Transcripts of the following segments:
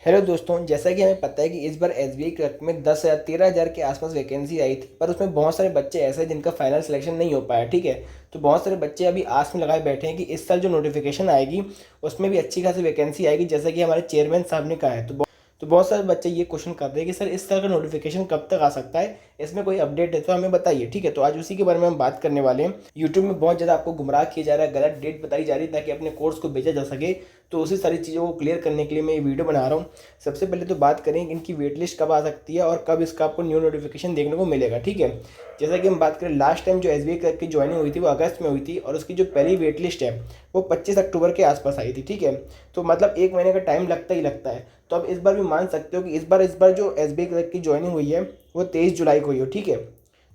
Hello दोस्तों, जैसा कि हमें पता है कि इस बार एसबीआई क्लर्क में 10,000 13,000 के आसपास वैकेंसी आई थी, पर उसमें बहुत सारे बच्चे ऐसे हैं जिनका फाइनल सिलेक्शन नहीं हो पाया। ठीक है, तो बहुत सारे बच्चे अभी आस में लगाए बैठे हैं कि इस साल जो नोटिफिकेशन आएगी उसमें भी अच्छी खासी वैकेंसी आएगी, जैसा कि हमारे चेयरमैन साहब ने कहा है। तो बहुत सारे बच्चे ये क्वेश्चन कर रहे हैं कि सर इस साल का नोटिफिकेशन कब तक आ सकता है, इसमें कोई अपडेट है तो हमें बताइए। ठीक है, तो आज उसी के बारे में हम बात करने वाले हैं। यूट्यूब में बहुत ज़्यादा आपको गुमराह किया जा रहा है, गलत डेट बताई जा रही है ताकि अपने कोर्स को बेचा जा सके। तो उसी सारी चीज़ों को क्लियर करने के लिए मैं ये वीडियो बना रहा हूँ। सबसे पहले तो बात करें कि इनकी वेट लिस्ट कब आ सकती है और कब इसका आपको न्यू नोटिफिकेशन देखने को मिलेगा। ठीक है, जैसा कि हम बात करें, लास्ट टाइम जो एसबीआई क्लर्क की ज्वाइनिंग हुई थी वो अगस्त में हुई थी और उसकी जो पहली वेट लिस्ट है वो 25 अक्टूबर के आसपास आई थी। ठीक है, तो मतलब एक महीने का टाइम लगता ही लगता है। तो अब इस बार भी मान सकते हो कि इस बार जो एसबीआई क्लर्क की ज्वाइनिंग हुई है वो 23 जुलाई को हुई हो। ठीक है,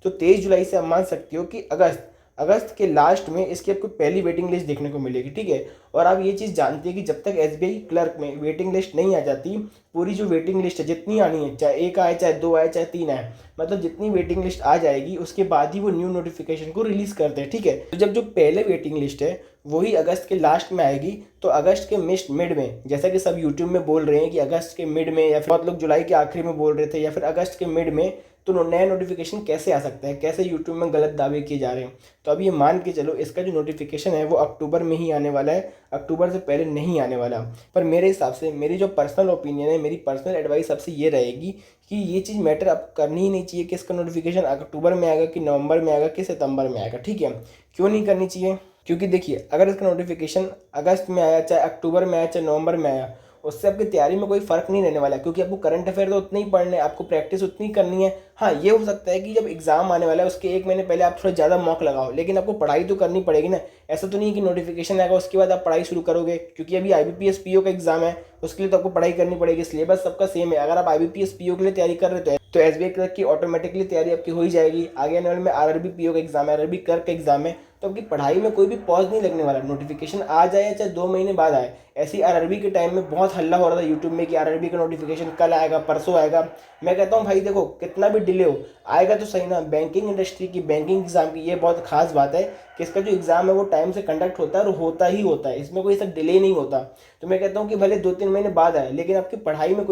तो 23 जुलाई से आप मान सकते हो कि अगस्त अगस्त के लास्ट में इसकी आपको पहली वेटिंग लिस्ट देखने को मिलेगी। ठीक है, और आप ये चीज़ जानते हैं कि जब तक एसबीआई क्लर्क में वेटिंग लिस्ट नहीं आ जाती, पूरी जो वेटिंग लिस्ट है जितनी आनी है, चाहे एक आए चाहे दो आए चाहे तीन आए, मतलब जितनी वेटिंग लिस्ट आ जाएगी उसके बाद ही वो न्यू नोटिफिकेशन को रिलीज करते हैं। ठीक है, तो जब जो पहले वेटिंग लिस्ट है वही अगस्त के लास्ट में आएगी, तो अगस्त के मिड में, जैसा कि सब यूट्यूब में बोल रहे हैं कि अगस्त के मिड में, या फिर बहुत लोग जुलाई के आखिरी में बोल रहे थे, या फिर अगस्त के मिड में, तो नया नोटिफिकेशन कैसे आ सकता है, कैसे यूट्यूब में गलत दावे किए जा रहे हैं। तो अब ये मान के चलो इसका जो नोटिफिकेशन है वो अक्टूबर में ही आने वाला है, अक्टूबर से पहले नहीं आने वाला। पर मेरे हिसाब से, मेरी जो पर्सनल ओपिनियन है, मेरी पर्सनल एडवाइस सबसे ये रहेगी कि ये चीज़ मैटर अब करनी ही नहीं चाहिए कि इसका नोटिफिकेशन अक्टूबर में आएगा कि नवंबर में आएगा कि सितंबर में आएगा। ठीक है, क्यों नहीं करनी चाहिए? क्योंकि देखिए, अगर इसका नोटिफिकेशन अगस्त में आया, चाहे अक्टूबर में आया, चाहे नवंबर में आया, उससे आपकी तैयारी में कोई फ़र्क नहीं रहने वाला है, क्योंकि आपको करंट अफेयर तो उतनी ही पढ़ने हैं, आपको प्रैक्टिस उतनी ही करनी है। हाँ, ये हो सकता है कि जब एग्ज़ाम आने वाला है उसके एक महीने पहले आप थोड़ा ज़्यादा मॉक लगाओ, लेकिन आपको पढ़ाई तो करनी पड़ेगी ना। ऐसा तो नहीं है कि नोटिफिकेशन आएगा उसके बाद आप पढ़ाई शुरू करोगे, क्योंकि अभी आईबीपीएस पीओ का एग्ज़ाम है, उसके लिए तो आपको पढ़ाई करनी पड़ेगी। सिलेबस सबका सेम है। अगर आप आईबीपीएस पीओ के लिए तैयारी कर रहे हो तो एसबीआई क्लर्क की ऑटोमेटिकली तैयारी आपकी हो ही जाएगी। आगे आने वाले में आरआरबी पीओ का एग्ज़ाम है, आरआरबी क्लर्क का एग्ज़ाम है, तो आपकी पढ़ाई में कोई भी पॉज नहीं लगने वाला। नोटिफिकेशन आ जाए चाहे 2 महीने बाद आए। ऐसी आरआरबी के टाइम में बहुत हल्ला हो रहा था यूट्यूब में कि आरआरबी का नोटिफिकेशन कल आएगा, परसों आएगा। मैं कहता हूँ भाई देखो, कितना भी डिले हो, आएगा तो सही ना। बैंकिंग इंडस्ट्री की, बैंकिंग एग्जाम की ये बहुत खास बात है कि इसका जो एग्ज़ाम है वो टाइम से कंडक्ट होता है और होता ही होता है, इसमें कोई ऐसा डिले नहीं होता। तो मैं कहता हूँ कि भले 2-3 महीने बाद आए, लेकिन आपकी पढ़ाई में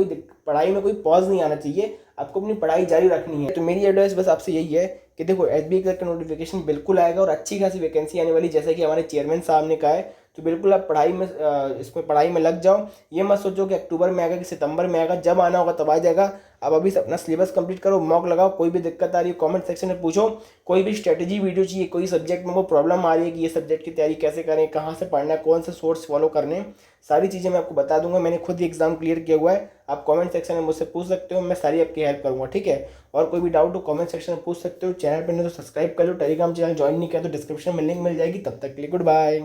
कोई पॉज नहीं आना चाहिए। आपको अपनी पढ़ाई जारी रखनी है। तो मेरी एडवाइस बस आपसे यही है कि देखो, एसबीआई क्लर्क का नोटिफिकेशन बिल्कुल आएगा और अच्छी खासी वैकेंसी आने वाली, जैसा कि हमारे चेयरमैन साहब ने कहा है। तो बिल्कुल आप इसमें पढ़ाई में लग जाओ। ये मत सोचो कि अक्टूबर में आएगा कि सितंबर में आएगा, जब आना होगा तब आ जाएगा। अब अभी से अपना सिलेबस कंप्लीट करो, मॉक लगाओ। कोई भी दिक्कत आ रही है कमेंट सेक्शन में पूछो। कोई भी स्ट्रेटेजी वीडियो चाहिए, कोई सब्जेक्ट में वो प्रॉब्लम आ रही है कि ये सब्जेक्ट की तैयारी कैसे करें, कहाँ से पढ़ना है, कौन से सोर्स फॉलो करने हैं, सारी चीज़ें मैं आपको बता दूंगा। मैंने खुद ही एग्जाम क्लियर किया हुआ है। आप कमेंट सेक्शन में मुझसे पूछ सकते हो, मैं सारी आपकी हेल्प करूँगा। ठीक है, और कोई भी डाउट हो कमेंट सेक्शन में पूछ सकते हो। चैनल पर नहीं तो सब्सक्राइब कर लो, टेलीग्राम चैनल ज्वाइन नहीं किया तो डिस्क्रिप्शन में लिंक मिल जाएगी। तब तक के लिए गुड बाय।